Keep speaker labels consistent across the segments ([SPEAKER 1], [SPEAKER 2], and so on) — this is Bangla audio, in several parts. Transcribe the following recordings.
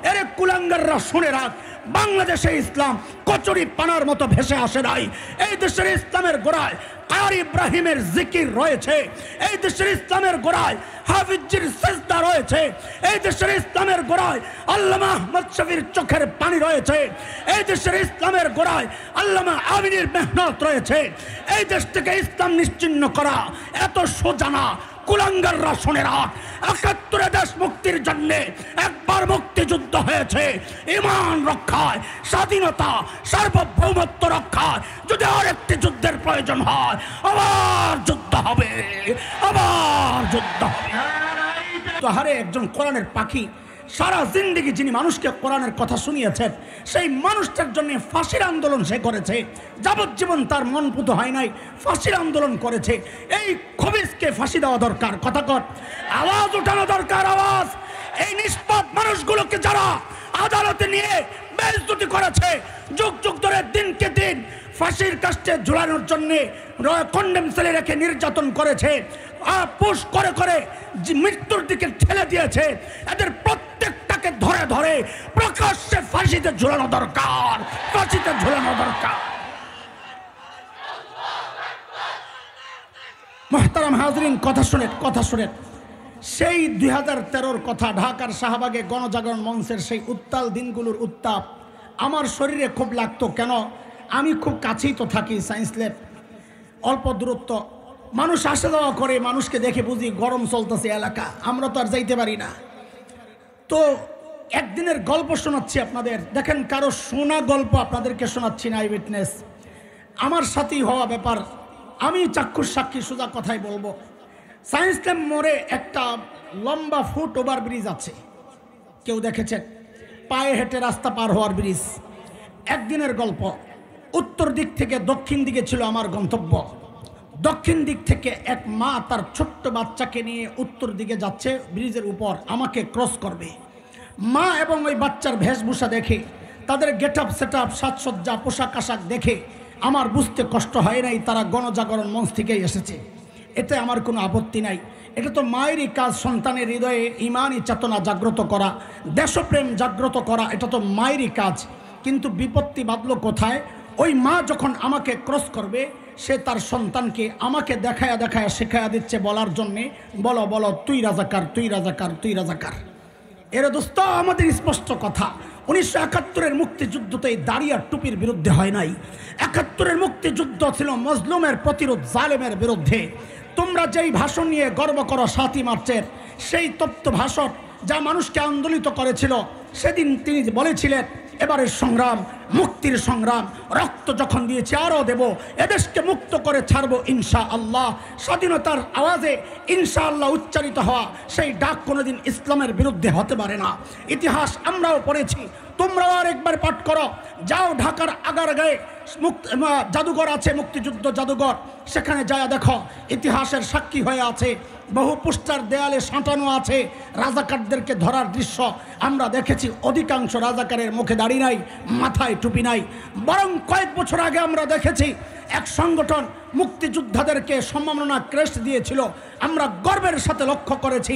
[SPEAKER 1] এরে কুলাঙ্গাররা শুনে রাখ, বাংলাদেশে ইসলাম কচুরি পানার মতো ভেসে আসে নাই। এই দেশের ইসলামের গোড়ায় কারি ইব্রাহিমের জিকির রয়েছে, এই দেশের ইসলামের গোড়ায় হাফিজির সিজদা রয়েছে, এই দেশের ইসলামের গোড়ায় আল্লামা আহমদ শফির চোখের পানি রয়েছে, এই দেশের ইসলামের গোড়ায় আল্লামা আমিনের মেহনত রয়েছে। এই দেশ থেকে ইসলাম নিশ্চিহ্ন করা এত সোজা না। কুলাঙ্গাররা শুনে রাখ, ৭১ দেশ মুক্তির জন্য একবার মুক্তিযুদ্ধ হয়েছে। ঈমান রক্ষায়, স্বাধীনতা সার্বভৌমত্ব রক্ষায় যদি আরেকটি যুদ্ধের প্রয়োজন হয়, আবার যুদ্ধ হবে, আবার যুদ্ধ হবে। তো হারে একজন কোরআনের পাখি, সারা জিন্দেগি যিনি মানুষকে কোরআনের কথা শুনিয়েছেন, সেই মানুষটার জন্য ফাঁসির আন্দোলন সে করেছে। যাবজ্জীবন তার মন পুতো হয় নাই, ফাঁসির আন্দোলন করেছে। এই খবিসকে ফাঁসি দেওয়া দরকার, কথা কর, আওয়াজ উঠানো দরকার, আওয়াজ। এই নিষ্পাপ মানুষগুলোকে যারা আদালতে নিয়ে বেইজ্জতি করেছে, যুগ যুগ ধরে দিনকে দিন ফাঁসির কাস্টে ঝুলানোর জন্য কন্ডেম সেলে রেখে নির্যাতন করেছে, পুশ করে করে মৃত্যুর দিকে ঠেলে দিয়েছে, এদের প্রত্যেকটাকে ধরে ধরে প্রকাশ্যে ফাঁসিতে ঝুলানো দরকার, ফাঁসিতে ঝুলানো দরকার। মুহতারাম হাজরিন, কথা শুনেন। সেই 2013-র কথা, ঢাকার শাহবাগে গণজাগরণ মঞ্চের সেই উত্তাল দিনগুলোর উত্তাপ আমার শরীরে খুব লাগতো। কেন? আমি খুব কাছেই তো থাকি, সায়েন্স ল্যাব, অল্প দূরত্ব। মানুষ আসা যাওয়া করে, মানুষকে দেখে বুঝি গরম চলতেছে এলাকা, আমরা তো আর যাইতে পারি না। তো একদিনের গল্প শোনাচ্ছি আপনাদের, দেখেন কারো শোনা গল্প আপনাদেরকে শোনাচ্ছি না, আই উইটনেস, আমার সাথেই হওয়া ব্যাপার, আমি চাক্ষুষ সাক্ষী, সোজা কথাই বলবো। সায়েন্স ল্যাব মোড়ে একটা লম্বা ফুট ওভার ব্রিজ আছে, কেউ দেখেছেন? পায়ে হেঁটে রাস্তা পার হওয়ার ব্রিজ। একদিনের গল্প। উত্তর দিক থেকে দক্ষিণ দিকে ছিল আমার গন্তব্য। দক্ষিণ দিক থেকে এক মা তার ছোট্ট বাচ্চাকে নিয়ে উত্তর দিকে যাচ্ছে, ব্রিজের উপর আমাকে ক্রস করবে। মা এবং ওই বাচ্চার বেশভূষা দেখে, তাদের গেট আপ সেট আপ, সাজসজ্জা, পোশাক আশাক দেখে আমার বুঝতে কষ্ট হয় নাই তারা গণজাগরণ মঞ্চ থেকেই এসেছে। এতে আমার কোনো আপত্তি নাই, এটা তো মায়েরই কাজ, সন্তানের হৃদয়ে ইমানি চেতনা জাগ্রত করা, দেশপ্রেম জাগ্রত করা, এটা তো মায়েরই কাজ। কিন্তু বিপত্তি বাঁধল কোথায়? ওই মা যখন আমাকে ক্রস করবে, সে তার সন্তানকে আমাকে দেখায়া দেখায়া শেখায়া দিচ্ছে বলার জন্যে, বলো বলো তুই রাজাকার, তুই রাজাকার, তুই রাজাকার। এর দোস্ত আমাদের স্পষ্ট কথা, 1971-এর মুক্তিযুদ্ধ তো এই দাড়ি আর টুপির বিরুদ্ধে হয় নাই। 71-এর মুক্তিযুদ্ধ ছিল মজলুমের প্রতিরোধ, জালেমের বিরুদ্ধে। তোমরা যেই ভাষণ নিয়ে গর্ব করো 7ই মার্চের, সেই তপ্ত ভাষণ যা মানুষকে আন্দোলিত করেছিল, সেদিন তিনি বলেছিলেন এবারের সংগ্রাম মুক্তির সংগ্রাম, রক্ত যখন দিয়েছি আরও দেব, এদেশকে মুক্ত করে ছাড়বো ইনশাআল্লাহ। স্বাধীনতার আওয়াজে ইনশাআল্লাহ উচ্চারিত হওয়া সেই ডাক কোনোদিন ইসলামের বিরুদ্ধে হতে পারে না। ইতিহাস আমরাও পড়েছি, তোমরাও আরেকবার পাঠ করো। যাও ঢাকার আগারগাঁয়ে জাদুঘর আছে, মুক্তিযুদ্ধ জাদুঘর, সেখানে যায় দেখো, ইতিহাসের সাক্ষী হয়ে আছে। বহু পোস্টার দেয়ালে সাঁটানো আছে, রাজাকারদেরকে ধরার দৃশ্য আমরা দেখেছি। অধিকাংশ রাজাকারের মুখে দাড়ি নাই, মাথায় টুপি নাই। বরং কয়েক বছর আগে আমরা দেখেছি এক সংগঠন মুক্তিযোদ্ধাদেরকে সম্মাননা ক্রেস্ট দিয়েছিল, আমরা গর্বের সাথে লক্ষ্য করেছি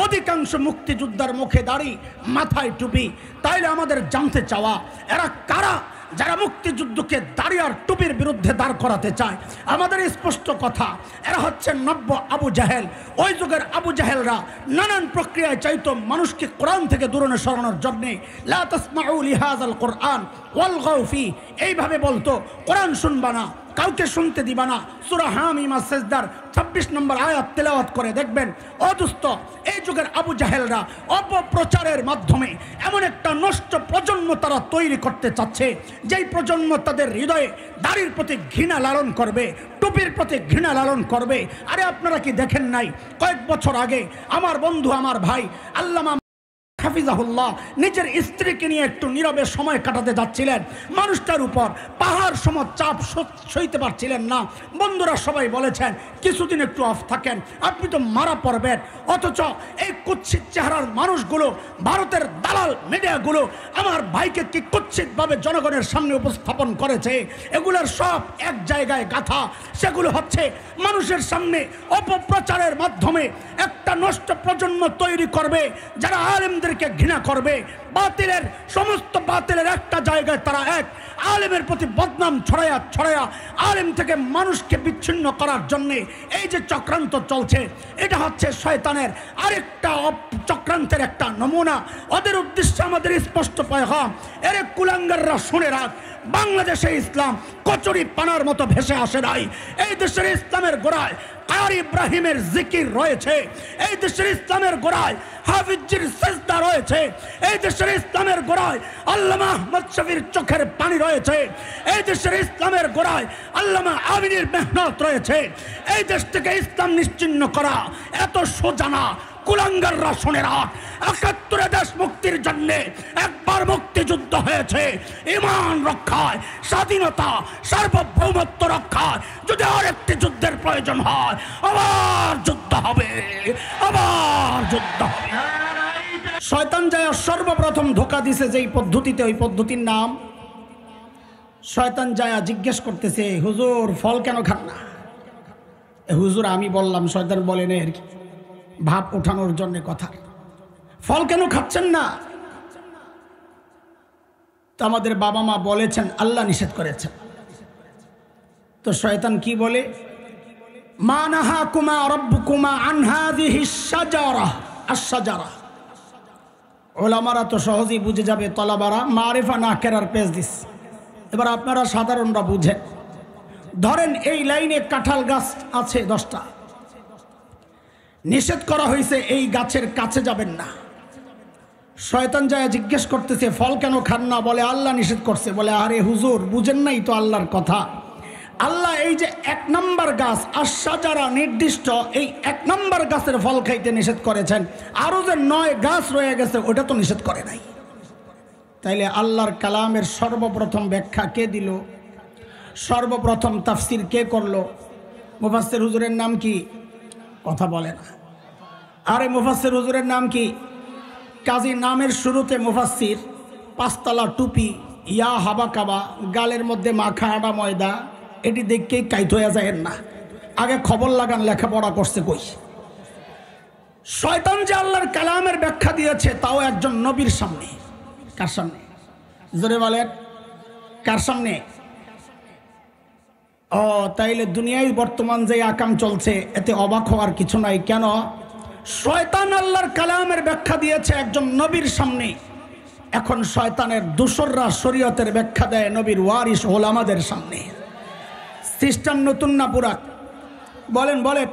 [SPEAKER 1] অধিকাংশ মুক্তিযোদ্ধার মুখে দাড়ি, মাথায় টুপি। তাইলে আমাদের জানতে চাওয়া, এরা কারা যারা মুক্তিযুদ্ধকে দাড়ি আর টুপির বিরুদ্ধে দাঁড় করাতে চায়? আমাদের স্পষ্ট কথা, এরা হচ্ছে নব্য আবু জাহেল। ওই যুগের আবু জাহেলরা নানান প্রক্রিয়ায় চাইতো মানুষকে কোরআন থেকে দূরে সরানোর জন্যে। লা তাসমাউ লিহাযাল কোরআন ওয়ালগাউ ফি, এইভাবে বলতো, কোরআন শুনবা না, কাউকে শুনতে দিবা না। সূরা হামিম সাজদার 26 নম্বর আয়াত তেলাওয়াত করে দেখবেন। অদুস্ত এই যুগের আবু জাহেলরা অপপ্রচারের মাধ্যমে এমন একটা নষ্ট প্রজন্ম তারা তৈরি করতে চাচ্ছে, যেই প্রজন্ম তাদের হৃদয়ে দাড়ির প্রতি ঘৃণা লালন করবে, টুপির প্রতি ঘৃণা লালন করবে। আরে আপনারা কি দেখেন নাই, কয়েক বছর আগে আমার বন্ধু, আমার ভাই আল্লামা হাফিজাহুল্লাহ নিজের স্ত্রীকে নিয়ে একটু নীরবে সময় কাটাতে যাচ্ছিলেন। মানুষটার উপর পাহাড় সম চাপ সইতে পারছিলেন না। বন্ধুরা সবাই বলেছেন কিছুদিন একটু অফ থাকেন, আপনি তো মারা পড়বেন। অথচ এই কুৎসিত চেহারার মানুষগুলো, ভারতের দালাল মিডিয়াগুলো আমার ভাইকে কি কুৎসিতভাবে জনগণের সামনে উপস্থাপন করেছে। এগুলোর সব এক জায়গায় গাথা, সেগুলো হচ্ছে মানুষের সামনে অপপ্রচারের মাধ্যমে একটা নষ্ট প্রজন্ম তৈরি করবে, যারা আলেমদের আলেমদেরকে ঘৃণা করবে, বাতিলের সমস্ত বাতিলের একটা জায়গায় তারা এক, আলেমের প্রতি বদনাম ছড়ায়া ছড়ায়া আলেম থেকে মানুষকে বিচ্ছিন্ন করার জন্যে এই যে চক্রান্ত চলছে, এটা হচ্ছে শয়তানের আরেকটা চক্রান্তের একটা নমুনা। ওদের উদ্দেশ্যে আমাদের স্পষ্ট পয়গাম, এরে কুলাঙ্গাররা শুনে রাখ, বাংলাদেশে ইসলাম কচুরি পানার মতো ভেসে আসে নাই। এই দেশের ইসলামের গোড়ায় কারি ইব্রাহিমের জিকির রয়েছে, এই দেশের ইসলামের গোড়ায় হাফিজির সিজদা রয়েছে, এই দেশের ইসলামের গোড়ায় আল্লামা আহমদ শফির চোখের পানি রয়েছে, এই দেশের ইসলামের গোড়ায় আল্লামা আমিনের মেহনত রয়েছে। এই দেশ থেকে ইসলাম নিশ্চিহ্ন করা এত সোজা না। কুলাঙ্গাররা শুনে রাখ, ৭১ দেশ মুক্তির জন্য একবার মুক্তিযুদ্ধ হয়েছে, ঈমান রক্ষায়, স্বাধীনতা সার্বভৌমত্ব রক্ষায় যদি আরেকটি যুদ্ধের প্রয়োজন হয়, আবার যুদ্ধ হবে, আবার যুদ্ধ হবে। শয়তান যায় সর্বপ্রথম ধোঁকা দিছে যেই পদ্ধতিতে, ওই পদ্ধতির নাম শয়তান যায় জিজ্ঞেস করতেছে, হুজুর ফল কেন খান না? হুজুর আমি বললাম, শয়তান বলেন এর ভাব ওঠানোর জন্য কথা, ফল কেন খাচ্ছেন না? তো আমাদের বাবা মা বলেছেন আল্লাহ নিষেধ করেছেন। তো শয়তান কি বলে, মা নাহাকুমা রাব্বুকুমা আন হাযিহিশ শাজারা আশ-শাজারা। ওলামারা তো সহজেই বুঝে যাবে, তলাবারা মারিফা না কেরার পেজ দিস। এবার আপনারা সাধারণরা বুঝেন, ধরেন এই লাইনে কাঁঠাল গাছ আছে 10টা, নিষেধ করা হয়েছে এই গাছের কাছে যাবেন না। শয়তান যায় জিজ্ঞেস করতেছে ফল কেন খান না? বলে আল্লাহ নিষেধ করছে। বলে আরে হুজুর বুঝেন নাই তো আল্লাহর কথা, আল্লাহ এই যে 1 নম্বর গাছ আশ-শাজারা নির্দিষ্ট এই 1 নম্বর গাছের ফল খাইতে নিষেধ করেছেন, আরও যে 9 গাছ রয়ে গেছে ওটা তো নিষেধ করে নাই। তাইলে আল্লাহর কালামের সর্বপ্রথম ব্যাখ্যা কে দিল? সর্বপ্রথম তাফসির কে করলো? মুফাসসির হুজুরের নাম কি? কথা বলে না। আরে মুফাসসির হুজুরের নাম কি? কাজী নামের শুরুতে মুফাসসির, 5 তলা টুপি, ইয়া হাবা কাবা, গালের মধ্যে মাখা আটা ময়দা, এটি দেখকেই কাইত হয়ে যায় না। আগে খবর লাগান, লেখাপড়া করছে কই? শয়তান যে আল্লাহর কালামের ব্যাখ্যা দিয়েছে তাও একজন নবীর সামনে। কার সামনে? জোরে বলেন, কার সামনে? ও তাইলে দুনিয়ায় বর্তমান যে আকাম চলছে এতে অবাক হওয়ার কিছু নাই। কেন? শয়তান আল্লাহর কালামের ব্যাখ্যা দিয়েছে একজন নবীর সামনে। এখন শয়তানের দোসররা শরীয়তের ব্যাখ্যা দেয় নবীর ওয়ারিস ওলামাদের সামনে। খ্রিস্টান নতুন না পুরাত? বলেন বলেন।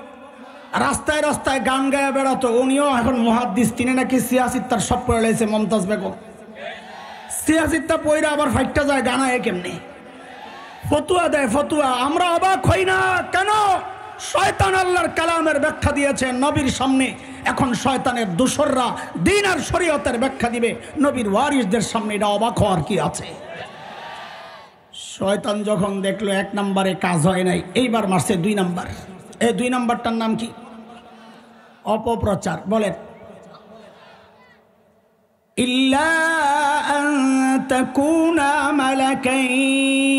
[SPEAKER 1] রাস্তায় রাস্তায় গান গায়ে বেড়াতো, উনিও এখন মুহাদ্দিস। তিনি নাকি সিয়াসিত্তার সব পড়ে লেগেছে মমতাজ বেগম। সিয়াসিত্তা পইরা আবার ফাইটটা যায় গানায় কেমনি, ফতুয়া দেয় ফতুয়া। আমরা অবাক হই না কেন? শয়তান আল্লাহর কালামের ব্যাখ্যা দিয়েছে নবীর সামনে, এখন শয়তানের দোসররা দ্বীন আর শরীয়তের ব্যাখ্যা দিবে নবীর ওয়ারিসদের সামনে। এটা অবাক হওয়ার কি আছে? শয়তান যখন দেখলো 1 নম্বরে কাজ হয় নাই, এইবার মারছে 2 নম্বর। এই 2 নম্বরটার নাম কি? অপপ্রচার। বলেন, ইল্লা আন তাকুনা মালাকাইন।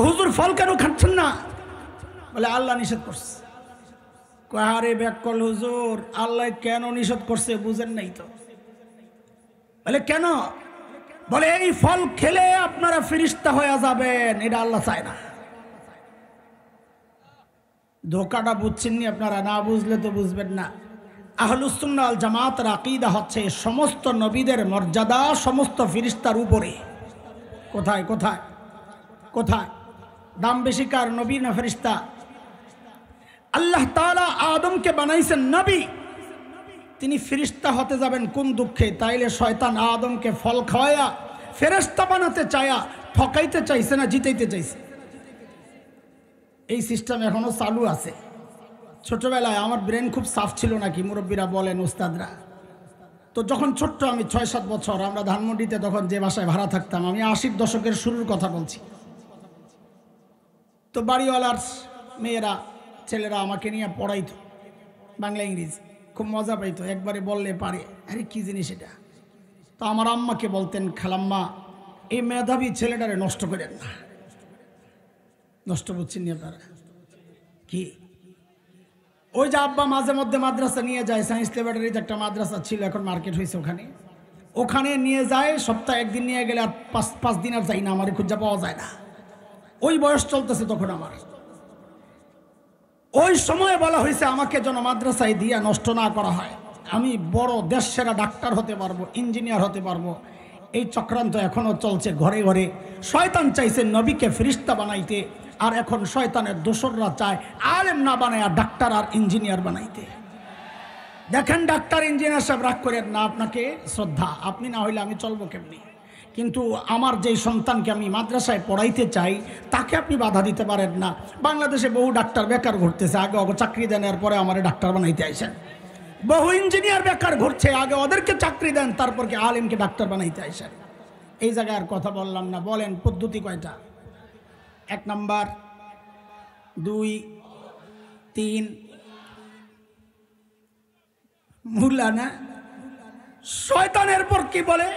[SPEAKER 1] হুজুর ফল কেন খাচ্ছেন না? বলে আল্লাহ নিষেধ করছে। আরে ব্যাকল হুজুর, আল্লাহ কেন নিষেধ করছে বুঝেন নাই তো? বলে কেন? বলে এই ফল খেলে আপনারা ফেরেশতা হয়ে যাবেন, এটা আল্লাহ চায় না। ধোকাটা বুঝছেননি আপনারা? না বুঝলে তো বুঝবেন না। আহলুস সুন্নাহ ওয়াল জামাতের আকীদা হচ্ছে সমস্ত নবীদের মর্যাদা সমস্ত ফেরেশতার উপরে। কোথায় কোথায় কোথায় দাম বেশি কার, নবী না ফেরেশতা? আল্লাহ তাআলা আদমকে বানাইছেন নবী, তিনি ফেরেশতা হতে যাবেন কোন দুঃখে? তাইলে শয়তান আদমকে ফল খাওয়ায়া ফেরেশতা বানাতে চায়া ঠকাইতে চাইছে না জিতাইতে চাইছে? এই সিস্টেম এখনো চালু আছে। ছোটবেলায় আমার ব্রেন খুব সাফ ছিল নাকি, মুরব্বীরা বলেন, উস্তাদরা। তো যখন ছোট্ট আমি 6-7 বছর, আমরা ধানমন্ডিতে তখন যে বাসায় ভাড়া থাকতাম, আমি 80-র দশকের শুরুর কথা বলছি। তো বাড়িওয়ালার মেয়েরা ছেলেরা আমাকে নিয়ে পড়াইতো বাংলা ইংরেজি, খুব মজা পাইতো। একবারে বললে পারে, আরে কি জিনিস এটা? তো আমার আম্মাকে বলতেন, খালাম্মা এই মেধাবী ছেলেটারে নষ্ট করেন না। নষ্ট বুঝছেন নি আপনারা? কি ওই যে আব্বা মাঝে মধ্যে মাদ্রাসা নিয়ে যায়, সায়েন্স ল্যাবরেটরিতে একটা মাদ্রাসা ছিল, এখন মার্কেট হয়েছে, ওখানে নিয়ে যায়, সপ্তাহে একদিন নিয়ে গেলে আর পাঁচ দিন আর যাই না, আমার খুঁজে পাওয়া যায় না। ওই বয়স চলতেছে তখন আমার। ওই সময় বলা হয়েছে আমাকে যেন মাদ্রাসায় দিয়া নষ্ট না করা হয়, আমি বড় দেশ সেরা ডাক্তার হতে পারবো, ইঞ্জিনিয়ার হতে পারবো। এই চক্রান্ত এখনো চলছে ঘরে ঘরে। শয়তান চাইছে নবীকে ফেরেশতা বানাইতে, আর এখন শয়তানের দোসররা চায় আলেম না বানায় ডাক্তার আর ইঞ্জিনিয়ার বানাইতে। দেখেন ডাক্তার ইঞ্জিনিয়ার সব রাগ করেন না, আপনাকে শ্রদ্ধা, আপনি না হইলে আমি চলবো কেমনি? কিন্তু আমার যেই সন্তানকে আমি মাদ্রাসায় পড়াইতে চাই তাকে আপনি বাধা দিতে পারেন না। বাংলাদেশে বহু ডাক্তার বেকার ঘুরতেছে, আগে ওকে চাকরি দেন, এরপরে আমার ডাক্তার বানাইতে আইসেন। বহু ইঞ্জিনিয়ার বেকার ঘুরছে, আগে ওদেরকে চাকরি দেন, তারপর কি আলেমকে ডাক্তার বানাইতে আইসেন। এই জায়গায় আর কথা বললাম না। বলেন পদ্ধতি কয়টা? 1 নাম্বার, 2, 3 মুলা না। শয়তানের পর কি বলে?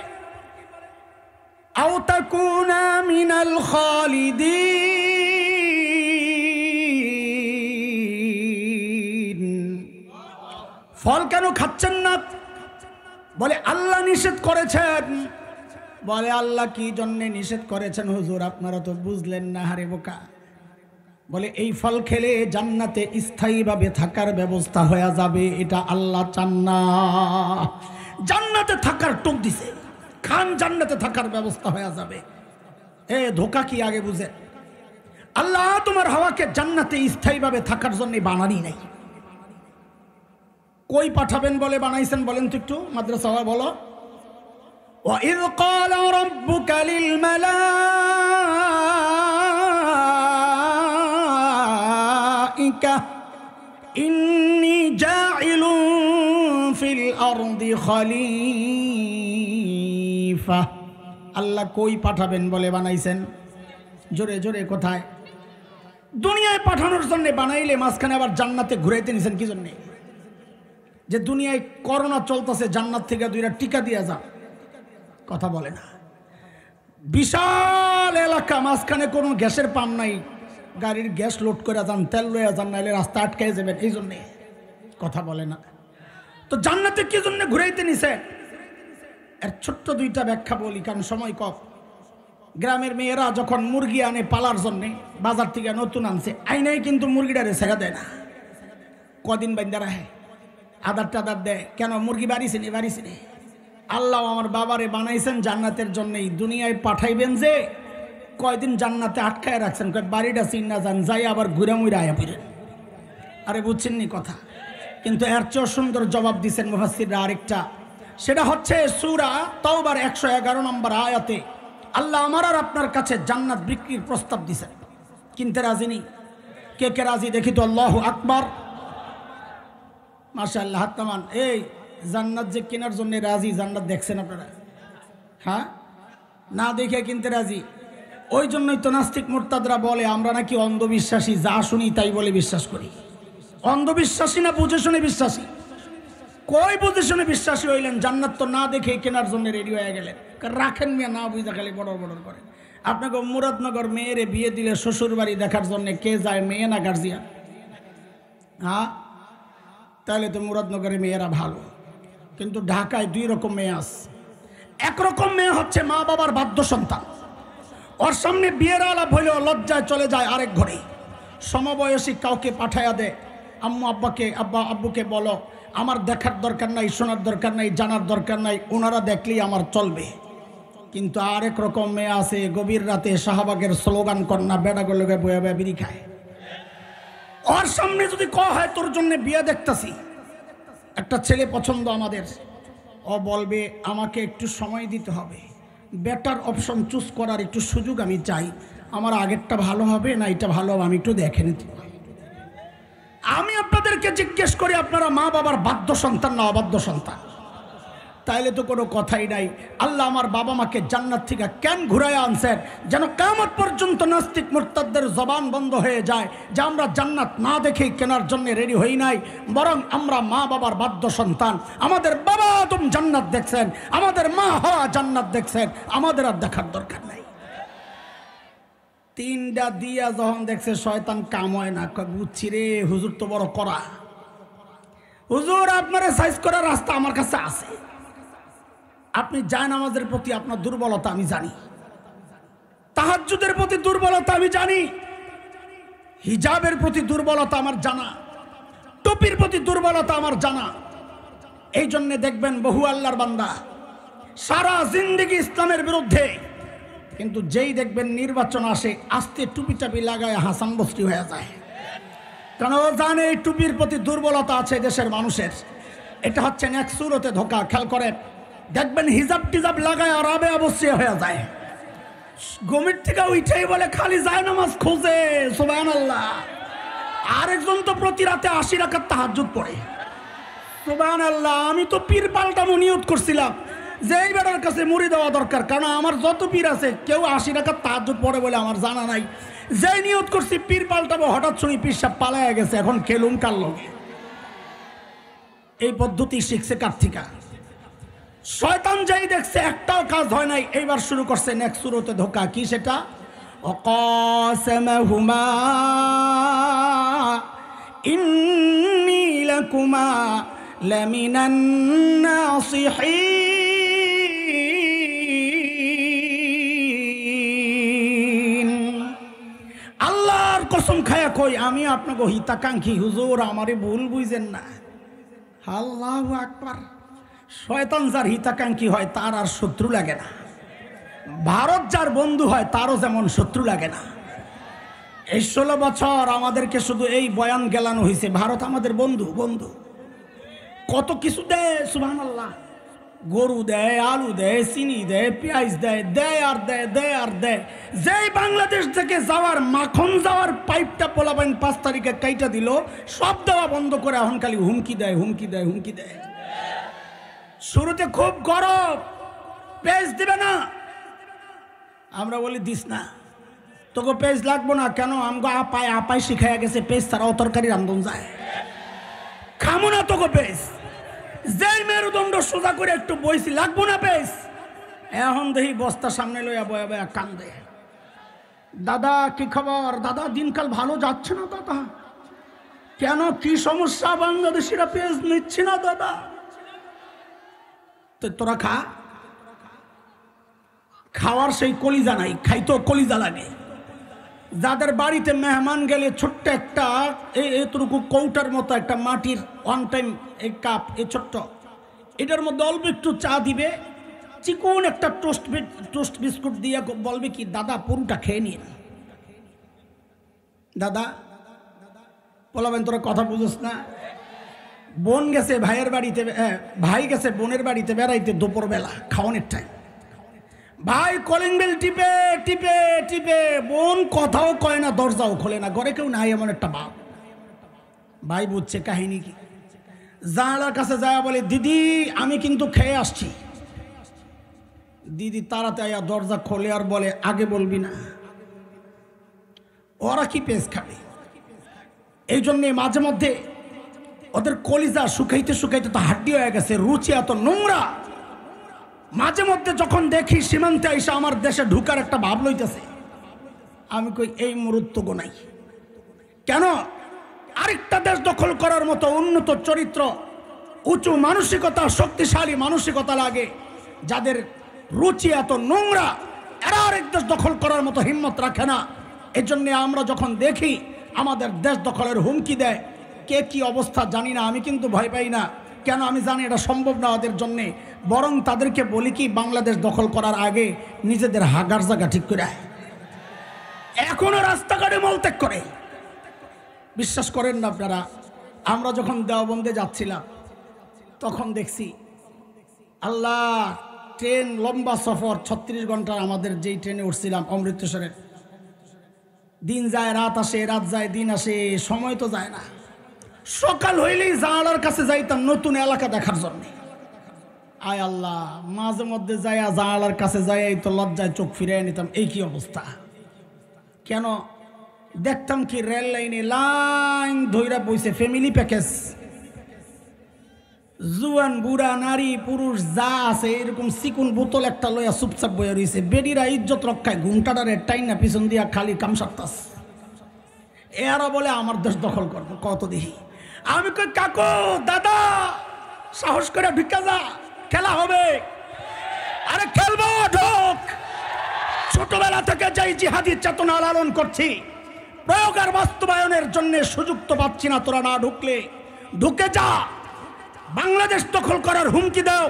[SPEAKER 1] আও তাকুনা মিনাল খালিদিন। ফল কেন খাচ্ছেন না? বলে আল্লাহ নিষেধ করেছেন। বলে আল্লাহ কি জন্যে নিষেধ করেছেন হুজুর? আপনারা তো বুঝলেন না, হারে বোকা। বলে এই ফল খেলে জান্নাতে স্থায়ীভাবে থাকার ব্যবস্থা হয়ে যাবে, এটা আল্লাহ চান না। জান্নাতে থাকার টোক দিছে, খান জান্নাতে থাকার ব্যবস্থা হয়ে যাবে। এ ধোকা কি আগে বুঝে? আল্লাহ তোমার হাওয়াকে জান্নাতে স্থায়ীভাবে থাকার জন্য বানানি নাই। কই পাঠাবেন বলে বানাইছেন বলেন তো একটু, মাদ্রাসা বলো। وَإِذْ قَالَ رَبُّكَ لِلْمَلَائِكَةِ إِنِّي جَاعِلٌ فِي الْأَرْضِ خَلِيفَةً। আল্লাহ কই পাঠাবেন বলে বানাইছেন? জোরে জোরে কোথায়? দুনিয়ায় পাঠানোর জন্য বানাইলে মাঝখানে আবার জান্নাতে ঘুরাইতে নিছেন কি জন্যে? যে দুনিয়ায় করোনা চলতেছে, জান্নাত থেকে 2টা টিকা দিয়া যান। কথা বলে না। বিশাল এলাকা, মাঝখানে কোনো গ্যাসের পাম্প নাই, গাড়ির গ্যাস লোড করে যান, তেল লয়ে যান, নাইলে রাস্তা আটকে যাবেন, এই জন্যে। কথা বলে না। তো জান্নাতে কি জন্য ঘুরাইতে নিছে? এর ছোট্ট 2টা ব্যাখ্যা বলি, কারণ সময় কম। গ্রামের মেয়েরা যখন মুরগি আনে পালার জন্যে, বাজার থেকে নতুন আনছে, আইনাই কিন্তু মুরগিটারে ছেড়ে দেয় না, কদিন বাইন্দা রাখে, আদার টাদার দেয়। কেন? মুরগি বাড়িছে নি, বাড়িছে নি। আল্লাহ আমার বাবারে বানাইছেন জান্নাতের জন্যই, দুনিয়ায় পাঠাইবেন যে কয়দিন জান্নাতে আটকায় রাখছেন, বাড়িটা চিন্না যান, যাই আবার ঘুরে মুড়ে আয়া ফিরেন। আরে বুঝছেন নি কথা? কিন্তু এর চেয়েও সুন্দর জবাব দিচ্ছেন মুফাসসিররা আরেকটা, সেটা হচ্ছে সূরা তাওবার 111 নম্বর আয়াতে আল্লাহ আমার আর আপনার কাছে জান্নাত বিক্রির প্রস্তাব দিছেন। কিনতে রাজি নি? কে কে রাজি দেখি তো? আল্লাহু আকবার, মাশাআল্লাহ, হাত নামান। এই জান্নাত যে কেনার জন্য রাজি, জান্নাত দেখছেন আপনারা? হ্যাঁ, না দেখে কিনতে রাজি। ওই জন্যই তো নাস্তিক মুরতাদরা বলে আমরা নাকি অন্ধবিশ্বাসী, যা শুনি তাই বলে বিশ্বাস করি। অন্ধবিশ্বাসী না বুঝে শুনে বিশ্বাসী? কই বুঝে শুনে বিশ্বাসী হইলেন? জান্নাত তো না দেখে কেনার জন্য রেডি হয়ে গেলেন। রাখেন মিয়া, না বুঝা খালি বড় বড় করেন। আপনাকে মুরাদনগর মেয়েরে বিয়ে দিলে শ্বশুর বাড়ি দেখার জন্য কে যায়, মেয়ে না গার্জিয়ান? হ্যাঁ, তাহলে তো মুরাদনগরের মেয়েরা ভালো। কিন্তু ঢাকায় 2 রকম মেয়ে আছে। একরকম মেয়ে হচ্ছে মা বাবার বাধ্য সন্তান, ওর সামনে বিয়ের আলাপ হইলেও লজ্জায় চলে যায় আরেক ঘরে। সমবয়সী কাউকে পাঠাইয়া দেয়, আম্মু আব্বাকে, আব্বা আব্বুকে বলো আমার দেখার দরকার নাই, শোনার দরকার নাই, জানার দরকার নাই, ওনারা দেখলেই আমার চলবে। কিন্তু আরেক রকম মেয়ে আছে, গভীর রাতে শাহবাগের স্লোগান কন্যা বেড়াগুলোকে বয়ে বয়ে বিড়ি খায়। ওর সামনে যদি ক হয় তোর জন্য বিয়ে দেখতেছি, একটা ছেলে পছন্দ আমাদের, ও বলবে আমাকে একটু সময় দিতে হবে, বেটার অপশন চুজ করার একটু সুযোগ আমি চাই, আমার আগেরটা ভালো হবে না এটা ভালো হবে, আমি একটু দেখে নিতে। আমি আপনাদেরকে জিজ্ঞেস করি, আপনারা মা বাবার বাধ্য সন্তান না অবাধ্য সন্তান? তাইলে তো কোনো কথাই নাই। আল্লাহ আমার বাবা মাকে জান্নাত থেকে কেন ঘুরায় আনছেন? যেন কিয়ামত পর্যন্ত নাস্তিক মুরতাদদের জবান বন্ধ হয়ে যায় যে আমরা জান্নাত না দেখেই কেনার জন্য রেডি হই নাই, বরং আমরা মা বাবার বাধ্য সন্তান। আমাদের বাবা আদম জান্নাত দেখছেন, আমাদের মা হাওয়া জান্নাত দেখছেন, আমাদের আর দেখার দরকার নাই। 3টা দিয়া যখন দেখছে শয়তান কাম হয় না, বুঝছি রে হুজুর তো বড় করা, হুজুর আপনার সাইজ করার রাস্তা আমার কাছে আছে। আপনি জায়নামাজের প্রতি আপনার দুর্বলতা আমি জানি, তাহাজ্জুদের প্রতি দুর্বলতা আমি জানি, হিজাবের প্রতি দুর্বলতা আমার জানা, টুপির প্রতি দুর্বলতা আমার জানা। এই জন্য দেখবেন বহু আল্লাহর বান্দা সারা জিন্দেগি ইসলামের বিরুদ্ধে, কিন্তু যেই দেখবেন নির্বাচন আসে আস্তে টুপি টাপি লাগায় হাসান বস্তি হয়ে যায়। কারণ ও জানে এই টুপির প্রতি দুর্বলতা আছে দেশের মানুষের। এটা হচ্ছে এক সুরতে ধোকা। খেয়াল করে দেখবেন হিজাব টিজাব লাগায় আর আবে অবশ্যই হয়ে যায়। গমির থেকে উঠেই বলে খালি যায় নামাজ খোঁজে, সুবহানাল্লাহ। আরেকজন তো প্রতি রাতে 80 রাকাত তাহাজ্জুদ পড়ে, সুবহানাল্লাহ। আমি তো পীর পাল্টামো নিয়ত করছিলাম যে এই বেটার কাছে মুড়ি দেওয়া দরকার, কারণ আমার যত পীর আছে কেউ 80 রাকাত তাহাজ্জুদ পড়ে বলে আমার জানা নাই। যেই নিয়ত করছি পীর পাল্টাবো, হঠাৎ শুনি পীর সাহেব পালায়া গেছে, এখন খেলুম কার লগে। এই পদ্ধতি শিখছে কার থেকে? শয়তান যেই দেখছে একটাও কাজ হয় নাই, এইবার শুরু করছে নেক্সট সুরতে ধোকা। কি সেটা? অকাসমাহুমা ইন্নী লাকুমা লামিনান নাসিহিন। আল্লাহর কসম খায়া কই আমি আপনাকে হিতাকাঙ্ক্ষী, হুজুর আমারে ভুল বুঝেন না। আল্লাহু আকবার। শয়তান যার হিতাকাঙ্ক্ষী হয় তার আর শত্রু লাগে না। ভারত যার বন্ধু হয় তারও যেমন শত্রু লাগে না। এই 16 বছর আমাদেরকে শুধু এই বয়ান গেলানো হয়েছে ভারত আমাদের বন্ধু। বন্ধু কত কিছু দেয়, সুবহানাল্লাহ। গরু দেয়, আলু দেয়, চিনি দেয়, পেঁয়াজ দেয়, দেয় আর দেয়, দেয় আর দেয়। যেই বাংলাদেশ থেকে যাওয়ার মাখন যাওয়ার পাইপটা পোলাপাইন 5 তারিখে কাইটা দিল, সব দেওয়া বন্ধ করে এখন খালি হুমকি দেয়, হুমকি দেয়, হুমকি দেয়। শুরুতে খুব গরম, পেজ দিবে না। আমরা বলি দিস না, তোকে পেজ লাগবো না। কেন? আমগো আপাই শিখাইয়া গেছে পেজ ছাড়াও তরকারি রান্ধন যায়। খামো না তোকে পেজ। যেই মেরুদণ্ড সোজা করে একটু বইছি, লাগবো না পেজ। এখন দেখি বস্তা সামনে লইয়া বয়া বয়া কান্দে। দাদা কি খবর? দাদা দিনকাল ভালো যাচ্ছে না দাদা। কেন? কি সমস্যা? বাংলাদেশিরা পেজ নিচ্ছে না দাদা। তো তোরা খা। খাওয়ার সেই কলিজা নাই, খাইতো কলিজা লাগে। যাদের বাড়িতে মেহমান গেলে ছোট্ট একটা এতটুকু কৌটার মতো একটা মাটির ওয়ান টাইম এই কাপ, এই ছোট্ট, এটার মধ্যে অল্প একটু চা দিবে, চিকন একটা টোস্ট বিস্কুট দিয়ে বলবে কি দাদা পুরোটা খেয়ে নিন। দাদা বলাবেন তোরা কথা বুঝোস না। বোন গেছে ভাইয়ের বাড়িতে, ভাই গেছে বোনের বাড়িতে বেড়াইতে দুপুরবেলা খাওয়ানোর টাইম। ভাই কলিং বেল টিপে টিপে টিপে, বোন কথাও কয় না, দরজাও খোলে না, ঘরে কেউ নাই এমন একটা ভাব। ভাই বুঝছে কাহিনী কি, জানালার কাছে যায় বলে দিদি আমি কিন্তু খেয়ে আসছি। দিদি তাড়াতাড়ি দরজা খোলে আর বলে আগে বলবি না। ওরা কি পেজ খাবে? এই জন্যে মাঝে মধ্যে ওদের কলিজা শুকাইতে শুকাইতে তো হাড্ডি হয়ে গেছে, রুচি এত নোংরা। মাঝে মধ্যে যখন দেখি সীমান্তে এসে আমার দেশে ঢুকার একটা ভাব লইতেছে, আমি কই এই মুহূর্ত গোনাই। কেন? আরেকটা দেশ দখল করার মতো উন্নত চরিত্র, উঁচু মানসিকতা, শক্তিশালী মানসিকতা লাগে। যাদের রুচি এত নোংরা, এরা আরেক দেশ দখল করার মতো হিম্মত রাখে না। এজন্য আমরা যখন দেখি আমাদের দেশ দখলের হুমকি দেয়, কে কি অবস্থা জানি না, আমি কিন্তু ভয় পাই না। কেন? আমি জানি এটা সম্ভব না ওদের জন্যে। বরং তাদেরকে বলি কি বাংলাদেশ দখল করার আগে নিজেদের হাগার জায়গা ঠিক করে এখনো রাস্তাঘাটে মলত্যাগ করে। বিশ্বাস করেন না আপনারা, আমরা যখন দেওবন্দে যাচ্ছিলাম তখন দেখছি আল্লাহ, ট্রেন লম্বা সফর 36 ঘন্টার, আমাদের যেই ট্রেনে উঠছিলাম অমৃতসরের, দিন যায় রাত আসে, রাত যায় দিন আসে, সময় তো যায় না। সকাল হইলেই জানালার কাছে যাইতাম নতুন এলাকা দেখার জন্য। আয় আল্লাহ, মাঝে মধ্যে যাইয়া জানালার কাছে যাই তো লজ্জায় চোখ ফিরিয়ে নিতাম, এই কি অবস্থা। কেন? দেখতাম কি রেল লাইনে লাইন ধইরা বইছে ফ্যামিলি প্যাকেজ, জুয়ান বুড়া নারী পুরুষ যা আছে এরকম চিকুন বোতল একটা লইয়া চুপচাপ বইয়া রয়েছে। বেডিরা ইজ্জত রক্ষায় ঘুমটাডারে টাইনা পিছন দিয়া খালি কাম সারতাস। এরা বলে আমার দেশ দখল করবো। কত দেখি আমি কই কাকু দাদা সাহস করে ঢুকে যা, খেলা হবে। আরে খেলবো, ঢোক। ছোটবেলা থেকে যাই জিহাদি চেতনা লালন করছি, প্রয়োগ আর বাস্তবায়নের জন্য সুযোগ তো পাচ্ছি না। তোরা না ঢুকলে ঢুকে যা। বাংলাদেশ দখল করার হুমকি দাও।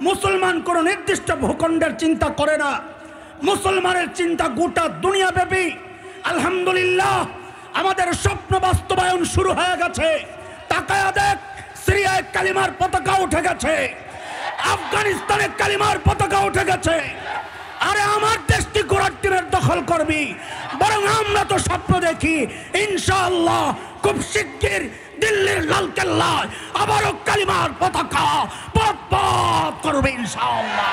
[SPEAKER 1] মুসলমান কোন নির্দিষ্ট ভূখণ্ডের চিন্তা করে না, মুসলমানের চিন্তা গোটা দুনিয়া ব্যাপী। আলহামদুলিল্লাহ আমাদের স্বপ্ন বাস্তবায়ন শুরু হয়ে গেছে। তাকায়া দেখ, সিরিয়ায় কালিমার পতাকা উঠে গেছে, আফগানিস্তানে কালিমার পতাকা উঠে গেছে। আরে আমার দেশটি গোড়ার দিনের দখল করবি, বরং আমরা তো স্বপ্ন দেখি ইনশাআল্লাহ খুব শিগগির দিল্লির লালকেল্লায় আবারও কালিমার পতাকা পথ করবে ইনশাআল্লাহ।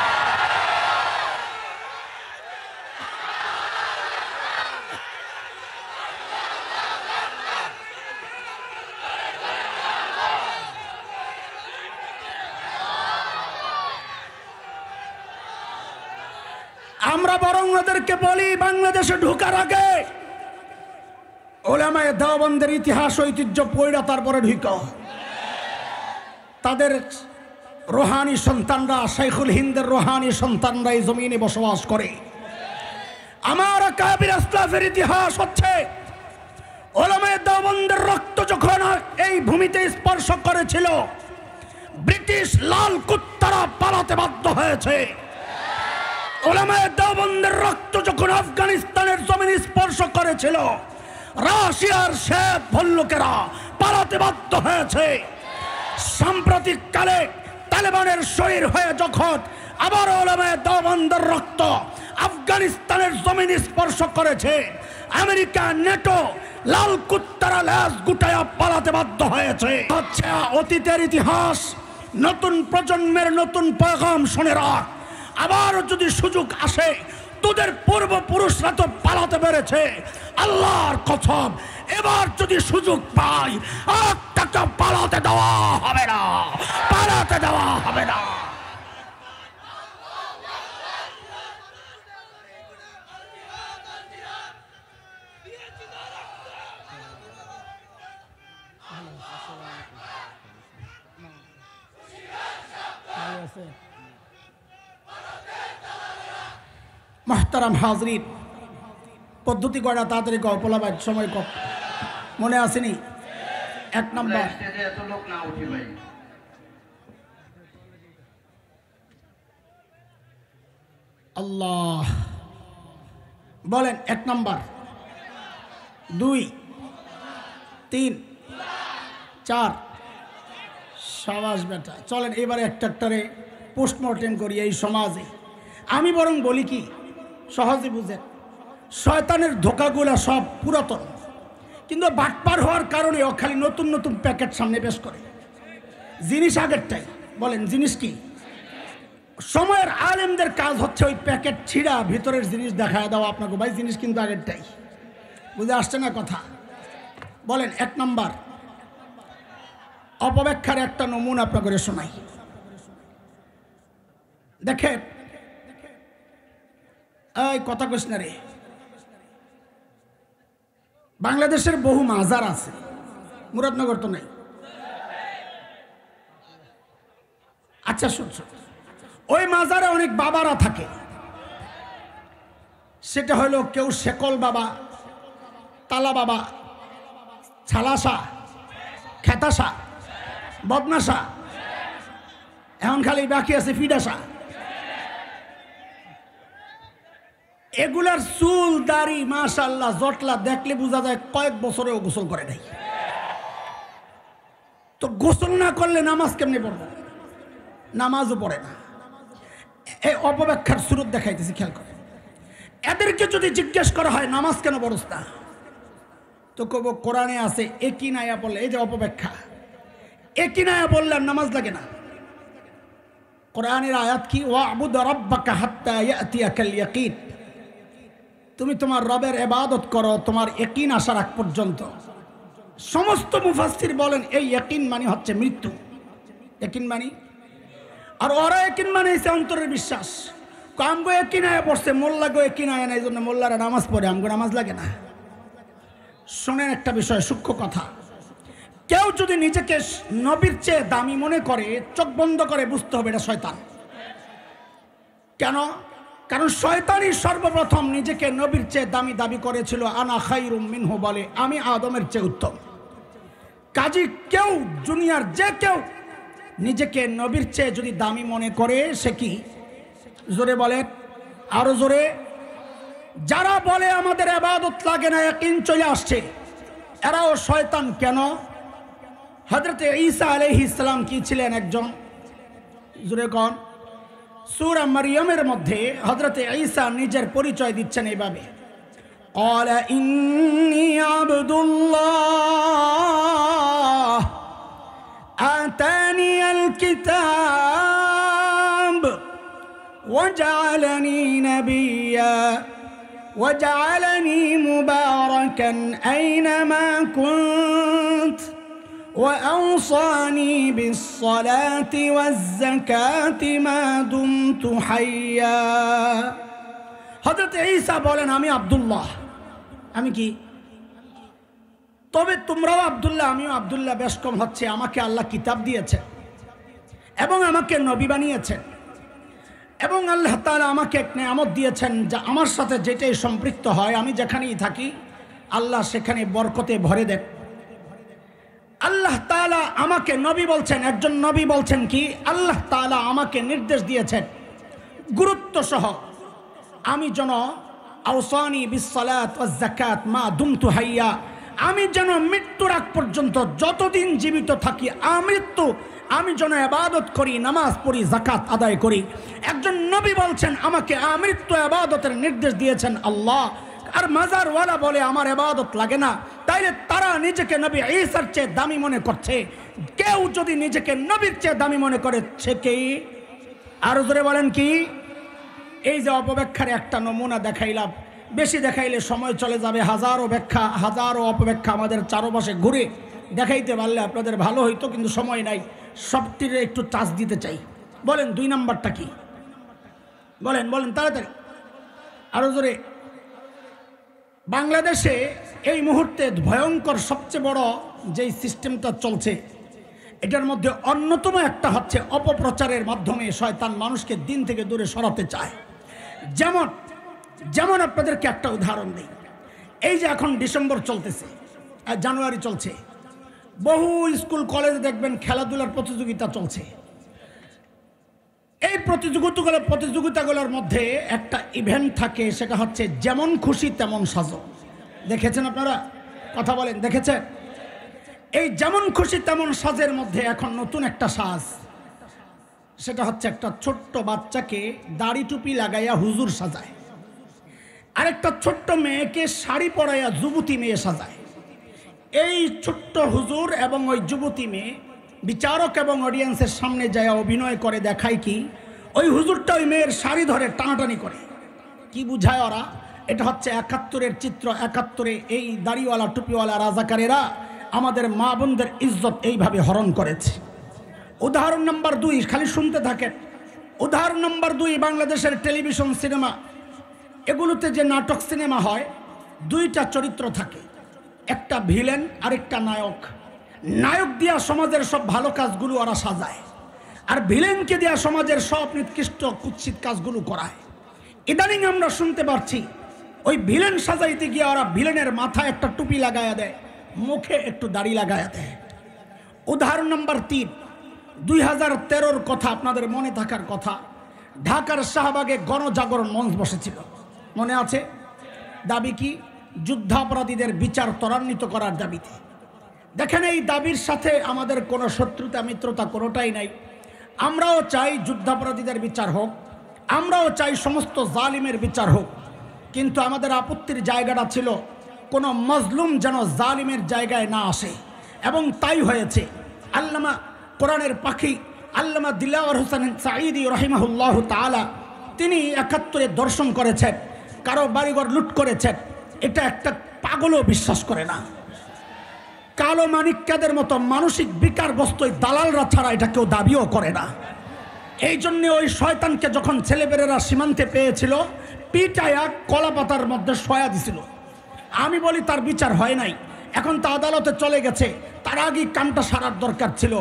[SPEAKER 1] আমরা বরং ওদেরকে বলি বাংলাদেশে ঢোকার আগে উলামায়ে দেওবন্দের ইতিহাস ঐতিহ্য পড়া তারপরে ঢুকো। তাদের রোহানি সন্তানরা, শাইখুল হিন্দের রোহানি সন্তানরা এই জমিনে বসবাস করে। আমার কাবির আসলাফের ইতিহাস হচ্ছে উলামায়ে দেওবন্দের রক্ত যখন এই ভূমিতে স্পর্শ করেছিল, ব্রিটিশ লাল কুত্তারা পালাতে বাধ্য হয়েছে। উলামায়ে দেওবন্দের রক্ত যখন আফগানিস্তানের জমিনে স্পর্শ করেছিল, রাশিয়ার শ্বেত ভল্লুকেরা পালাতে বাধ্য হয়েছে। সাম্প্রতিক কালে তালেবানের শরীর হয়ে যখন আবার উলামায়ে দেওবন্দের রক্ত আফগানিস্তানের জমিনে স্পর্শ করেছে, আমেরিকা, নেটো, লাল কুত্তারা লেজ গুটায়া পালাতে বাধ্য হয়েছে। হচ্ছে অতীতের ইতিহাস। নতুন প্রজন্মের নতুন পয়গাম শুনে রাখ। আবার যদি সুযোগ আসে, তোদের পূর্বপুরুষরা তো পালাতে পেরেছে, আল্লাহর কসম এবার যদি সুযোগ পাই একটা পালাতে দেওয়া হবে না, পালাতে দেওয়া হবে না। মাহতারাম হাজরিন, পদ্ধতি কয়টা তাড়াতাড়ি গল্পলাবাদ সময় কম মনে আসেনি। এক নম্বর, আল্লাহ বলেন। এক নম্বর, 2, 3, 4। সাবাস বেটা। চলেন এবারে একটারে পোস্টমর্টেম করি এই সমাজে। আমি বরং বলি কি, সহজে বুঝেন, শয়তানের ধোকাগুলা সব পুরাতন, কিন্তু বাটপার হওয়ার কারণে ও খালি নতুন নতুন প্যাকেট সামনে পেশ করে। জিনিস আগেরটাই। বলেন জিনিস কি? সময়ের আলেমদের কাজ হচ্ছে ওই প্যাকেট ছিঁড়া ভিতরের জিনিস দেখায় দেওয়া আপনাকে, ভাই জিনিস কিন্তু আগেরটাই। বুঝে আসছে না কথা? বলেন। 1 নম্বর, অপব্যাখ্যার একটা নমুনা আপনাকে শোনাই। দেখেন, এই কথা কইস না রে, বাংলাদেশের বহু মাজার আছে, মুরাদনগর তো নাই। আচ্ছা শুনছো, ওই মাজারে অনেক বাবারা থাকে। সেটা হলো কেউ শেকল বাবা, তালা বাবা, ছালাসা, খেতাসা, বদনাসা, এখন খালি বাকি আছে ফিডাসা। এগুলার চুল দাড়ি মাশাআল্লাহ জটলা দেখলে বোঝা যায় কয়েক বছরেও গোসল করে নাই। তো গোসল না করলে নামাজ কেমনে পড়বো? নামাজও পড়ে না। এই অপব্যাখ্যার সুরত দেখাইতেছি, খেয়াল করে। এদেরকে যদি জিজ্ঞেস করা হয় নামাজ কেন পড়স না, তো কব কোরআনে আছে একই নায়া বললে। এই যে অপব্যাখ্যা, একই নায়া বললে নামাজ লাগে না। কোরআনের আয়াত কি? ওয়াবুদ রাব্বাকা হাত্তা ইয়াতিয়াকাল ইয়াকিন। তুমি তোমার রবের ইবাদত করো তোমার ইয়াকিন আসার আগ পর্যন্ত। সমস্ত মুফাসসির বলেন এই ইয়াকিন মানে হচ্ছে মৃত্যু। ইয়াকিন মানে, আর ওরা ইয়াকিন মানে হচ্ছে অন্তরের বিশ্বাস। আমগো ইয়াকিন আয়া পড়ছে, মোল্লা গো ইয়াকিন আয়া না, এই জন্য মোল্লারা নামাজ পড়ে, আমগো নামাজ লাগে না। শোনেন একটা বিষয়, সূক্ষ্ম কথা। কেউ যদি নিজেকে নবীর চেয়ে দামি মনে করে, চোখ বন্ধ করে বুঝতে হবে এটা শয়তান। কেন? কারণ শয়তানই সর্বপ্রথম নিজেকে নবীর চেয়ে দামি দাবি করেছিল। আনা খায়রুম মিনহু, বলে আমি আদমের চেয়ে উত্তম। কাজী কেউ, দুনিয়ার যে কেউ নিজেকে নবীর চেয়ে যদি দামি মনে করে, সে কি? জোরে বলেন, আরো জোরে। যারা বলে আমাদের ইবাদত লাগে না, ইয়াকিন চলে আসছে, এরাও শয়তান। কেন? হযরত ঈসা আলাইহিস সালাম কি ছিলেন? একজন, জোরে কোন? সূরা মারইয়ামের মধ্যে হযরত ঈসা নিজের পরিচয় দিচ্ছেন এইভাবে, ক্বালা ইন্নী আবদুল্লাহ আতানিয়াল কিতাব ওয়াজআলানি নাবিয়্যা ওয়াজআলানি মুবারাকান আইনামা কুনত وأوصاني بالصلاة والزكاة ما دمت حيا। হযরত ঈসা বলেন আমি আব্দুল্লাহ। আমি কি? তবে তোমরাও আব্দুল্লাহ, আমিও আব্দুল্লাহ। বেশ কম হচ্ছে, আমাকে আল্লাহ কিতাব দিয়েছেন এবং আমাকে নবী বানিয়েছেন, এবং আল্লাহ তাআলা আমাকে এক নেয়ামত দিয়েছেন যা আমার সাথে যেটাই সম্পৃক্ত হয়, আমি যেখানেই থাকি আল্লাহ সেখানে বরকতে ভরে দেন। আল্লাহ তাআলা আমাকে নবী বলছেন। একজন নবী বলছেন কি? আল্লাহ তাআলা আমাকে নির্দেশ দিয়েছেন গুরুত্ব সহ, আমি যেন আওসানি বিসসালাত ওয়াজ যাকাত মা দুমতু হাইয়া, আমি যেন মৃত্যুর আগ পর্যন্ত যতদিন জীবিত থাকি আমি যেন ইবাদত করি, নামাজ পড়ি, যাকাত আদায় করি। একজন নবী বলছেন আমাকে আমৃত্যু ইবাদতের নির্দেশ দিয়েছেন আল্লাহ। আর মাজারওয়ালা বলে আমার ইবাদত লাগে না, তাইলে তারা নিজেকে নবী ঈসার চেয়ে দামি মনে করছে। কেউ যদি নিজেকে নবীর চেয়ে দামি মনে করে, সে কি? আরো জোরে বলেন কি? এই যে অপব্যাখ্যার একটা নমুনা দেখাইলাম, বেশি দেখাইলে সময় চলে যাবে। হাজারো ব্যাখ্যা, হাজারো অপব্যাখ্যা আমাদের চারপাশে ঘুরে দেখাইতে পারলে আপনাদের ভালো হইতো, কিন্তু সময় নাই। সবটির একটু টাচ দিতে চাই। বলেন 2 নাম্বারটা কি? বলেন বলেন তাড়াতাড়ি, আরো জোরে। বাংলাদেশে এই মুহূর্তে ভয়ঙ্কর সবচেয়ে বড় যেই সিস্টেমটা চলছে, এটার মধ্যে অন্যতম একটা হচ্ছে অপপ্রচারের মাধ্যমে শয়তান মানুষকে দিন থেকে দূরে সরাতে চায়। যেমন আপনাদেরকে একটা উদাহরণ দিই। এই যে এখন ডিসেম্বর চলতেছে, জানুয়ারি চলছে, বহু স্কুল কলেজে দেখবেন খেলাধুলার প্রতিযোগিতা চলছে। এই প্রতিযোগিতাগুলোর মধ্যে একটা ইভেন্ট থাকে, সেটা হচ্ছে যেমন খুশি তেমন সাজো। দেখেছেন আপনারা? কথা বলেন, দেখেছেন? এই যেমন খুশি তেমন সাজের মধ্যে এখন নতুন একটা সাজ, সেটা হচ্ছে একটা ছোট্ট বাচ্চাকে দাড়ি টুপি লাগাইয়া হুজুর সাজায়, আরেকটা ছোট্ট মেয়েকে শাড়ি পরাইয়া যুবতী মেয়ে সাজায়। এই ছোট্ট হুজুর এবং ওই যুবতী মেয়ে বিচারক এবং অডিয়েন্সের সামনে যায় অভিনয় করে, দেখায় কি ওই হুজুরটা ওই মেয়ের শাড়ি ধরে টানাটানি করে। কি বুঝায় ওরা? এটা হচ্ছে 71-এর চিত্র। 71-এ এই দাড়িওয়ালা টুপিওয়ালা রাজাকারেরা আমাদের মা বোনদের ইজ্জত এইভাবে হরণ করেছে। উদাহরণ নাম্বার 2, খালি শুনতে থাকেন। উদাহরণ নাম্বার 2, বাংলাদেশের টেলিভিশন সিনেমা, এগুলোতে যে নাটক সিনেমা হয়, 2টা চরিত্র থাকে, একটা ভিলেন আর একটা নায়ক। নায়ক দিয়া সমাজের সব ভালো কাজগুলো ওরা সাজায়, আর ভিলেনকে দিয়া সমাজের সব নিকৃষ্ট কুৎসিত কাজগুলো করায়। ইদানিং আমরা শুনতে পাচ্ছি ওই ভিলেন সাজাইতে গিয়ে ওরা ভিলেনের মাথায় একটা টুপি লাগায়া দেয়, মুখে একটু দাড়ি লাগায়া দেয়। উদাহরণ নাম্বার 3, 2013-র কথা আপনাদের মনে থাকার কথা, ঢাকার শাহবাগে গণজাগরণ মঞ্চ বসেছিল, মনে আছে? দাবি কি? যুদ্ধাপরাধীদের বিচার ত্বরান্বিত করার দাবিতে। দেখেন, এই দাবির সাথে আমাদের কোনো শত্রুতা মিত্রতা কোনোটাই নাই। আমরাও চাই যুদ্ধাপরাধীদের বিচার হোক, আমরাও চাই সমস্ত জালিমের বিচার হোক, কিন্তু আমাদের আপত্তির জায়গাটা ছিল কোনো মজলুম যেন জালিমের জায়গায় না আসে, এবং তাই হয়েছে। আল্লামা কোরআনের পাখি আল্লামা দিলওয়ার হোসেন সাঈদী রাহিমাহুল্লাহ তাআলা, তিনি 71-এ দর্শন করেছেন, কারো বাড়িঘর লুট করেছেন। এটা একটা পাগলও বিশ্বাস করে না। কালো মানিক্যাদের মতো মানসিক বিকারগ্রস্ত দালালরা ছাড়া এটা কেউ দাবিও করে না। এই জন্যে ওই শয়তানকে যখন ছেলেবেলেরা সীমান্তে পেয়েছিল, পিটায়া কলা পাতার মধ্যে শোয়া দিছিল। আমি বলি তার বিচার হয় নাই, এখন তো আদালতে চলে গেছে, তার আগে কামটা সারার দরকার ছিল।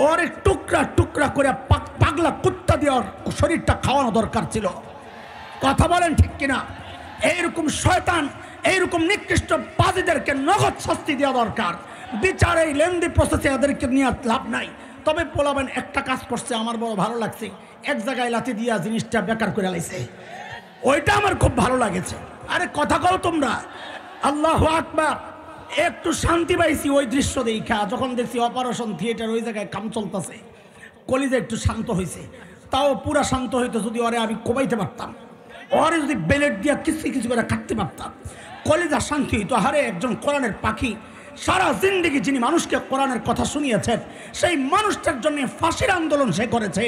[SPEAKER 1] ওর টুকরা টুকরা করে পাগলা কুত্তা দিয়ে ওর শরীরটা খাওয়ানো দরকার ছিল। কথা বলেন ঠিক কিনা? এইরকম শয়তান, এইরকম নিকৃষ্ট বাদীদেরকে নগদ শাস্তি দেওয়া দরকার। বিচার এই লেন্দি প্রসেসে এদেরকে নিয়ে লাভ নাই। তবে পোলাবেন একটা কাজ করছে, আমার বড় ভালো লাগছে, এক জায়গায় লাথি দিয়া জিনিসটা বেকার করে লাইছে, ওইটা আমার খুব ভালো লাগেছে। আরে কথা কও তোমরা, আল্লাহু আকবার। একটু শান্তি পাইছি ওই দৃশ্য দেখা, যখন দেখছি অপারেশন থিয়েটার ওই জায়গায় কাম চলতেছে, কলিজা একটু শান্ত হয়েছে। তাও পুরা শান্ত হইতো যদি ওরে আমি কোবাইতে পারতাম, ওরে যদি বেলেট দিয়া কিছু কিছু করে কাটতে পারতাম, কলিজা শান্তি হইতো। হারে একজন কোরআনের পাখি, সারা জিন্দেগি যিনি মানুষকে কোরআনের কথা শুনিয়েছেন, সেই মানুষটার জন্য ফাঁসির আন্দোলন সে করেছে,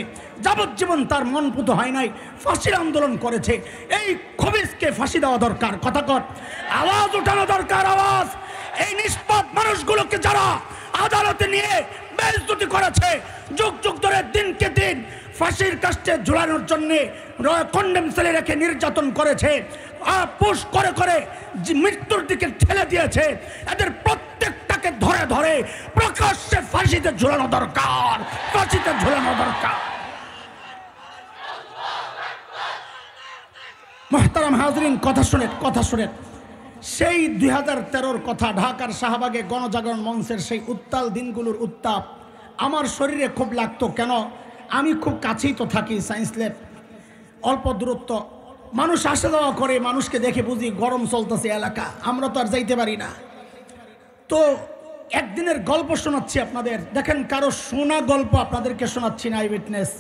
[SPEAKER 1] যাবজ্জীবন তার মন পুতো হয় নাই, ফাঁসির আন্দোলন করেছে। এই খবিসকে ফাঁসি দেওয়া দরকার। কথা কর, আওয়াজ উঠানো দরকার, আওয়াজ। এই নিষ্পাপ মানুষগুলোকে যারা আদালতে নিয়ে বেইজ্জতি করেছে, যুগ যুগ ধরে দিনকে দিন ফাঁসির কাস্টে ঝুলানোর জন্য কন্ডেম সেলে রেখে নির্যাতন করেছে, পুশ করে করে মৃত্যুর দিকে ঠেলে দিয়েছে, এদের প্রত্যেকটাকে ধরে ধরে প্রকাশ্যে ফাঁসিতে ঝুলানো দরকার, ফাঁসিতে ঝুলানো দরকার। মুহতারাম হাজরিন, কথা শুনেন, কথা শুনেন। সেই 2013-র কথা, ঢাকার শাহবাগে গণজাগরণ মঞ্চের সেই উত্তাল দিনগুলোর উত্তাপ আমার শরীরে খুব লাগতো। কেন? আমি খুব কাছেই তো থাকি, সায়েন্স ল্যাব, অল্প দূরত্ব, মানুষ আসা যাওয়া করে, মানুষকে দেখে বুঝি গরম চলতেছে এলাকা, আমরা তো আর যাইতে পারি না। তো একদিনের গল্প শোনাচ্ছি আপনাদের, দেখেন কারো শোনা গল্প আপনাদেরকে শোনাচ্ছি না, আই উইটনেস,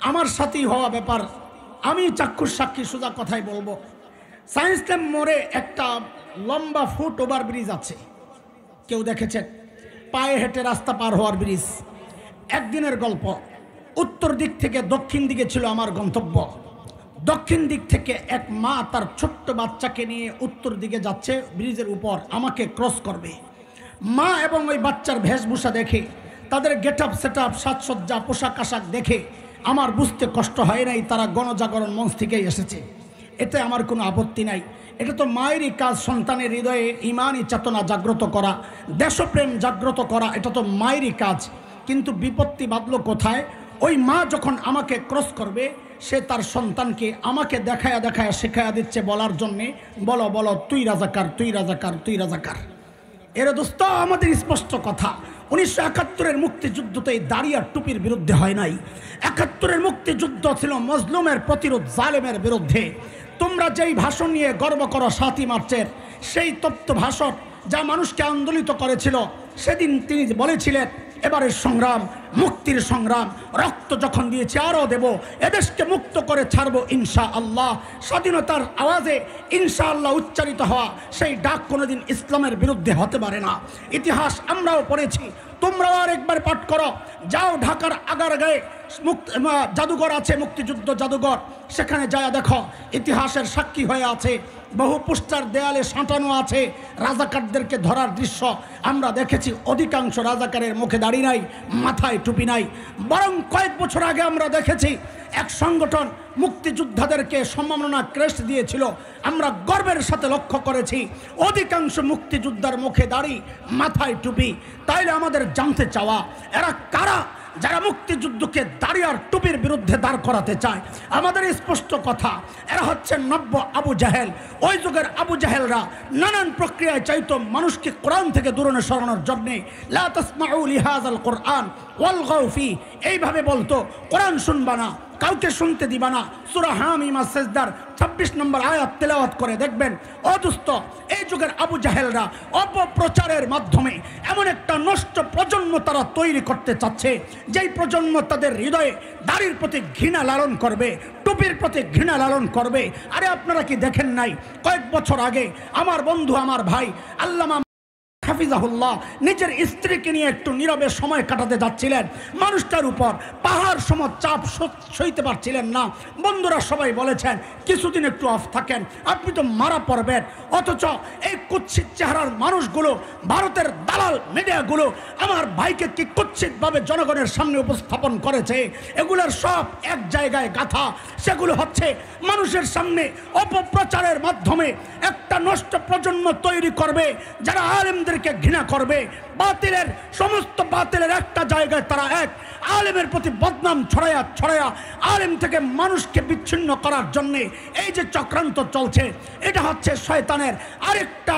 [SPEAKER 1] আমার সাথেই হওয়া ব্যাপার, আমি চাক্ষুষ সাক্ষী, সোজা কথাই বলবো। সায়েন্স ল্যাব মোড়ে একটা লম্বা ফুট ওভার ব্রিজ আছে, কেউ দেখেছেন? পায়ে হেঁটে রাস্তা পার হওয়ার ব্রিজ। একদিনের গল্প, উত্তর দিক থেকে দক্ষিণ দিকে ছিল আমার গন্তব্য। দক্ষিণ দিক থেকে এক মা তার ছোট্ট বাচ্চাকে নিয়ে উত্তর দিকে যাচ্ছে, ব্রিজের উপর আমাকে ক্রস করবে। মা এবং ওই বাচ্চার বেশভূষা দেখে, তাদের গেট আপ সেট আপ, সাজসজ্জা, পোশাক আশাক দেখে আমার বুঝতে কষ্ট হয় নাই তারা গণজাগরণ মঞ্চ থেকেই এসেছে। এতে আমার কোনো আপত্তি নাই, এটা তো মায়েরই কাজ, সন্তানের হৃদয়ে ইমানি চেতনা জাগ্রত করা, দেশপ্রেম জাগ্রত করা, এটা তো মায়েরই কাজ। কিন্তু বিপত্তি বাঁধল কোথায়? ওই মা যখন আমাকে ক্রস করবে, সে তার সন্তানকে আমাকে দেখায়া দেখায়া শেখায়া দিচ্ছে বলার জন্যে, বলো বলো তুই রাজাকার, তুই রাজাকার, তুই রাজাকার। এরা দোস্ত আমাদের স্পষ্ট কথা, 1971-এর মুক্তিযুদ্ধতে দাড়ি আর টুপির বিরুদ্ধে হয় নাই। 71-এর মুক্তিযুদ্ধ ছিল মজলুমের প্রতিরোধ, জালেমের বিরুদ্ধে। তোমরা যেই ভাষণ নিয়ে গর্ব করো 7ই মার্চের, সেই তপ্ত ভাষণ যা মানুষকে আন্দোলিত করেছিল, সেদিন তিনি বলেছিলেন এবারের সংগ্রাম মুক্তির সংগ্রাম, রক্ত যখন দিয়েছি আরও দেব, এদেশকে মুক্ত করে ছাড়বো ইনশা আল্লাহ। স্বাধীনতার আওয়াজে ইনশা আল্লাহ উচ্চারিত হওয়া সেই ডাক কোনোদিন ইসলামের বিরুদ্ধে হতে পারে না। ইতিহাস আমরাও পড়েছি, তোমরাও আর একবার পাঠ করো। যাও ঢাকার আগারগাঁয়ে জাদুঘর আছে, মুক্তিযুদ্ধ জাদুঘর, সেখানে যায় দেখো, ইতিহাসের সাক্ষী হয়ে আছে, বহু পোস্টার দেয়ালে সাঁটানো আছে রাজাকারদেরকে ধরার দৃশ্য আমরা দেখেছি। অধিকাংশ রাজাকারের মুখে দাড়ি নাই, মাথায় টুপি নাই। বরং কয়েক বছর আগে আমরা দেখেছি এক সংগঠন মুক্তিযোদ্ধাদেরকে সম্মাননা ক্রেস্ট দিয়েছিল, আমরা গর্বের সাথে লক্ষ্য করেছি অধিকাংশ মুক্তিযোদ্ধার মুখে দাড়ি, মাথায় টুপি। তাইলে আমাদের জানতে চাওয়া, এরা কারা যারা মুক্তিযুদ্ধকে দাড়ি আর টুপির বিরুদ্ধে দাঁড় করাতে চায়? আমাদের স্পষ্ট কথা, এরা হচ্ছে নব্য আবু জাহেল। ওই যুগের আবু জাহেলরা নানান প্রক্রিয়ায় চাইতো মানুষকে কোরআন থেকে দূরে সরানোর জন্যে। লা তাসমাউ লিহাযাল কোরআন ওয়ালগাউ ফি, এইভাবে বলতো, কোরআন শুনবা না, কাউকে শুনতে দিবা না। সূরা হামিম সাজদার 26 নম্বর আয়াত তেলাওয়াত করে দেখবেন। অদুস্ত এই যুগের আবু জাহেলরা অপপ্রচারের মাধ্যমে এমন একটা নষ্ট প্রজন্ম তারা তৈরি করতে চাচ্ছে, যেই প্রজন্ম তাদের হৃদয়ে দাড়ির প্রতি ঘৃণা লালন করবে, টুপির প্রতি ঘৃণা লালন করবে। আরে আপনারা কি দেখেন নাই কয়েক বছর আগে আমার বন্ধু, আমার ভাই আল্লামা হাফিজাহুল্লাহ নিজের স্ত্রীকে নিয়ে একটু নীরবে সময় কাটাতে যাচ্ছিলেন, মানুষটার উপর পাহাড় সম চাপ সইতে পারছিলেন না। বন্ধুরা সবাই বলেছেন কিছুদিন একটু অফ থাকেন, আপনি তো মারা পড়বেন। অথচ এই কুৎসিত চেহারার মানুষগুলো, ভারতের দালাল মিডিয়াগুলো আমার ভাইকে কি কুৎসিতভাবে জনগণের সামনে উপস্থাপন করেছে, এগুলোর সব এক জায়গায় গাথা। সেগুলো হচ্ছে মানুষের সামনে অপপ্রচারের মাধ্যমে একটা নষ্ট প্রজন্ম তৈরি করবে, যারা আলেমদের বাতিলকে ঘৃণা করবে, বাতিলের সমস্ত বাতিলের একটা জায়গায় তারা এক, আলেমের প্রতি বদনাম ছড়ায়া ছড়ায়া আলেম থেকে মানুষকে বিচ্ছিন্ন করার জন্যে এই যে চক্রান্ত চলছে, এটা হচ্ছে শয়তানের আরেকটা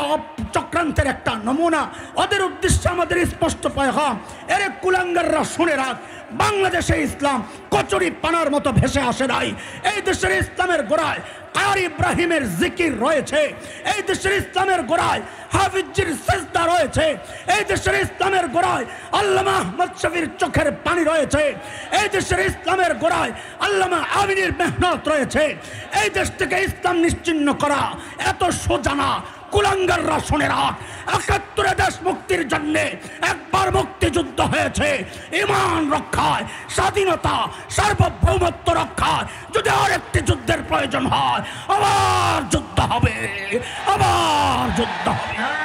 [SPEAKER 1] চক্রান্তের একটা নমুনা। ওদের উদ্দেশ্যে আমাদের স্পষ্ট পয়গাম, এর কুলাঙ্গাররা শুনে রাখ, বাংলাদেশে ইসলাম কচুরি পানার মতো ভেসে আসে নাই। এই দেশের ইসলামের গোড়ায় কারি ইব্রাহিমের জিকির রয়েছে, এই দেশের ইসলামের গোড়ায় হাফিজির সিজদা রয়েছে, এই দেশের ইসলামের গোড়ায় আল্লামা আহমদ শফির চোখের পানি রয়েছে, এই দেশের ইসলামের গোড়ায় আল্লামা আমিনীর মেহনত রয়েছে। এই দেশ থেকে ইসলাম নিশ্চিহ্ন করা এত সোজা না। কুলাঙ্গাররা শুনে রাখ, ৭১ দেশ মুক্তির জন্য একবার মুক্তিযুদ্ধ হয়েছে, ঈমান রক্ষায়, স্বাধীনতা সার্বভৌমত্ব রক্ষায় যদি আরেকটি যুদ্ধের প্রয়োজন হয়, আবার যুদ্ধ হবে, আবার যুদ্ধ হবে।